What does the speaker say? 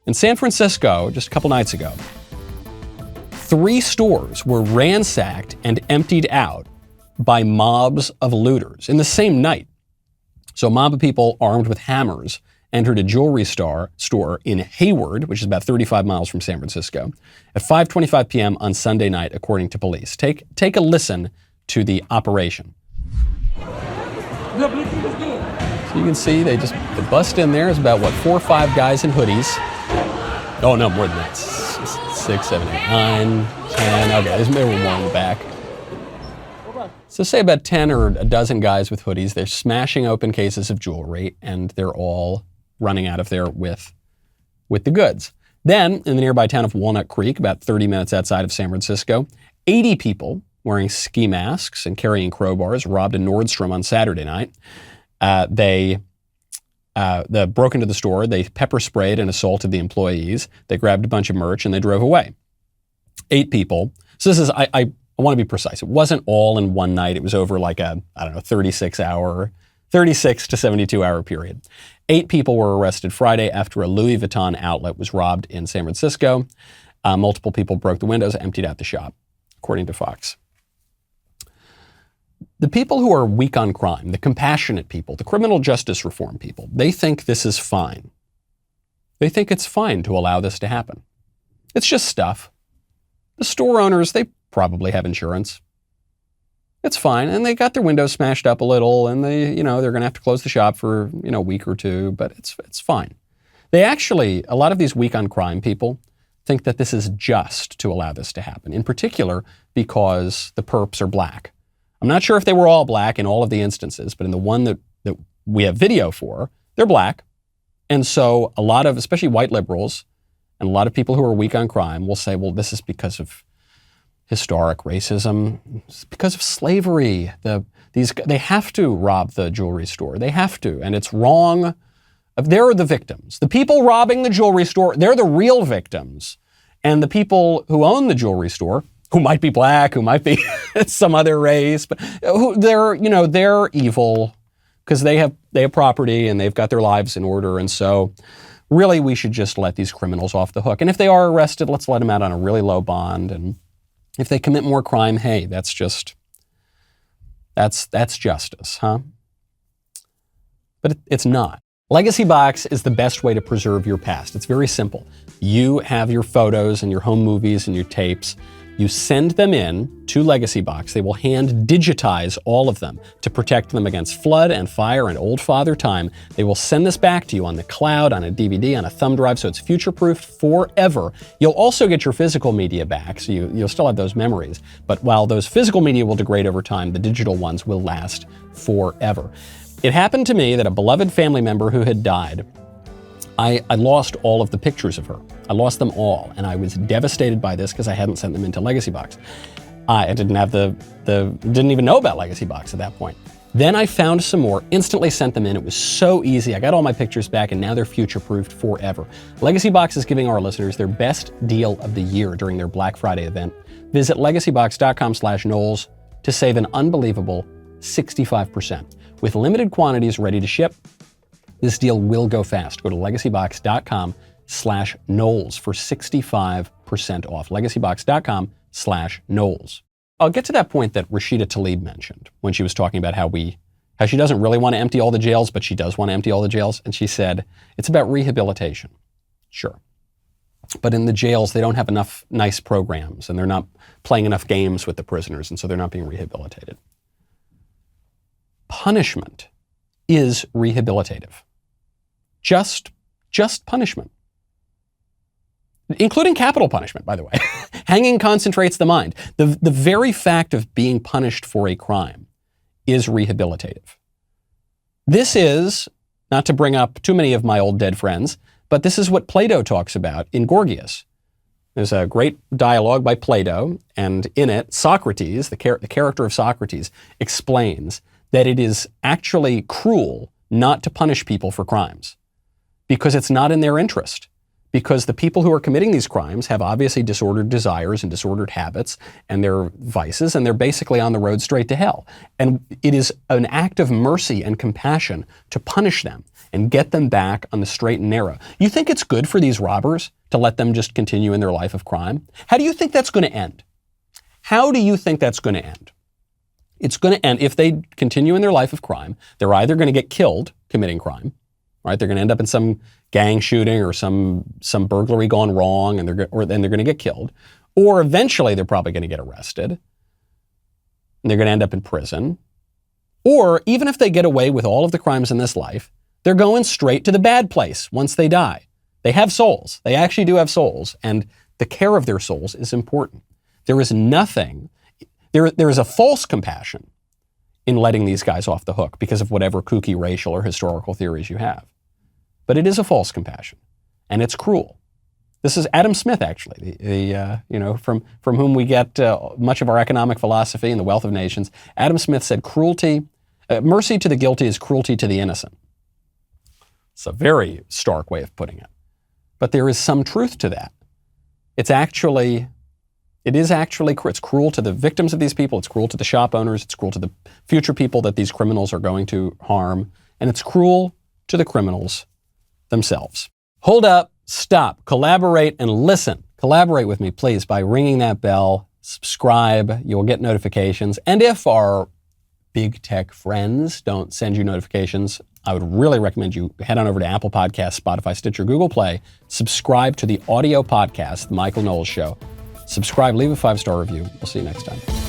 In San Francisco, just a couple nights ago, 3 stores were ransacked and emptied out by mobs of looters in the same night. So a mob of people armed with hammers entered a jewelry store in Hayward, which is about 35 miles from San Francisco, at 5:25 p.m. on Sunday night, according to police. Take a listen to the operation. So you can see they bust in there. There's about, 4 or 5 guys in hoodies. Oh, no, more than that. 6, 7, 8, 9, 10. Okay, there were more in the back. So say about 10 or a dozen guys with hoodies. They're smashing open cases of jewelry, and they're all running out of there with the goods. Then, in the nearby town of Walnut Creek, about 30 minutes outside of San Francisco, 80 people wearing ski masks and carrying crowbars robbed a Nordstrom on Saturday night. They broke into the store, they pepper sprayed and assaulted the employees, they grabbed a bunch of merch, and they drove away. 8 people. So this is, I want to be precise. It wasn't all in one night. It was over like a, 36 to 72 hour period. 8 people were arrested Friday after a Louis Vuitton outlet was robbed in San Francisco. Multiple people broke the windows, emptied out the shop, according to Fox. The people who are weak on crime, the compassionate people, the criminal justice reform people, they think this is fine. They think it's fine to allow this to happen. It's just stuff. The store owners, they probably have insurance. It's fine. And they got their windows smashed up a little, and they're going to have to close the shop for, a week or 2, but it's fine. They actually, a lot of these weak on crime people think that this is just to allow this to happen, in particular because the perps are black. I'm not sure if they were all black in all of the instances, but in the one that we have video for, they're black. And so a lot of, especially white liberals, and a lot of people who are weak on crime will say, well, this is because of historic racism. It's because of slavery. They have to rob the jewelry store. They have to, and it's wrong. They're the victims. The people robbing the jewelry store, they're the real victims. And the people who own the jewelry store, who might be black, who might be some other race, but they're evil because they have property and they've got their lives in order. And so really we should just let these criminals off the hook. And if they are arrested, let's let them out on a really low bond. And if they commit more crime, hey, that's justice, huh? But it's not. Legacy Box is the best way to preserve your past. It's very simple. You have your photos and your home movies and your tapes. You send them in to Legacy Box. They will hand digitize all of them to protect them against flood and fire and old father time. They will send this back to you on the cloud, on a DVD, on a thumb drive, so it's future-proofed forever. You'll also get your physical media back, so you'll still have those memories. But while those physical media will degrade over time, the digital ones will last forever. It happened to me that a beloved family member who had died, I lost all of the pictures of her. I lost them all, and I was devastated by this because I hadn't sent them into Legacy Box. I didn't have didn't even know about Legacy Box at that point. Then I found some more, instantly sent them in. It was so easy. I got all my pictures back, and now they're future-proofed forever. Legacy Box is giving our listeners their best deal of the year during their Black Friday event. Visit legacybox.com/Knowles to save an unbelievable 65%. With limited quantities ready to ship, this deal will go fast. Go to legacybox.com/Knowles for 65% off. legacybox.com/Knowles. I'll get to that point that Rashida Tlaib mentioned when she was talking about how she doesn't really want to empty all the jails, but she does want to empty all the jails. And she said, it's about rehabilitation. Sure. But in the jails, they don't have enough nice programs, and they're not playing enough games with the prisoners, and so they're not being rehabilitated. Punishment is rehabilitative. Just punishment. Including capital punishment, by the way. Hanging concentrates the mind. The very fact of being punished for a crime is rehabilitative. This is, not to bring up too many of my old dead friends, but this is what Plato talks about in Gorgias. There's a great dialogue by Plato, and in it, Socrates, the character of Socrates, explains that it is actually cruel not to punish people for crimes because it's not in their interest. because the people who are committing these crimes have obviously disordered desires and disordered habits and their vices, and they're basically on the road straight to hell. And it is an act of mercy and compassion to punish them and get them back on the straight and narrow. You think it's good for these robbers to let them just continue in their life of crime? How do you think that's going to end? How do you think that's going to end? It's going to end, if they continue in their life of crime, they're either going to get killed committing crime, right? They're going to end up in some gang shooting or some burglary gone wrong, and then they're going to get killed. Or eventually they're probably going to get arrested, and they're going to end up in prison. Or even if they get away with all of the crimes in this life, they're going straight to the bad place once they die. They have souls. They actually do have souls, and the care of their souls is important. There is nothing, there is a false compassion in letting these guys off the hook because of whatever kooky racial or historical theories you have. But it is a false compassion, and it's cruel. This is Adam Smith, actually, from whom we get much of our economic philosophy and the wealth of nations. Adam Smith said, mercy to the guilty is cruelty to the innocent. It's a very stark way of putting it. But there is some truth to that. It's cruel to the victims of these people. It's cruel to the shop owners. It's cruel to the future people that these criminals are going to harm. And it's cruel to the criminals themselves. Hold up, stop, collaborate, and listen. Collaborate with me, please, by ringing that bell. Subscribe. You'll get notifications. And if our big tech friends don't send you notifications, I would really recommend you head on over to Apple Podcasts, Spotify, Stitcher, Google Play. Subscribe to the audio podcast, The Michael Knowles Show. Subscribe, leave a 5-star review. We'll see you next time.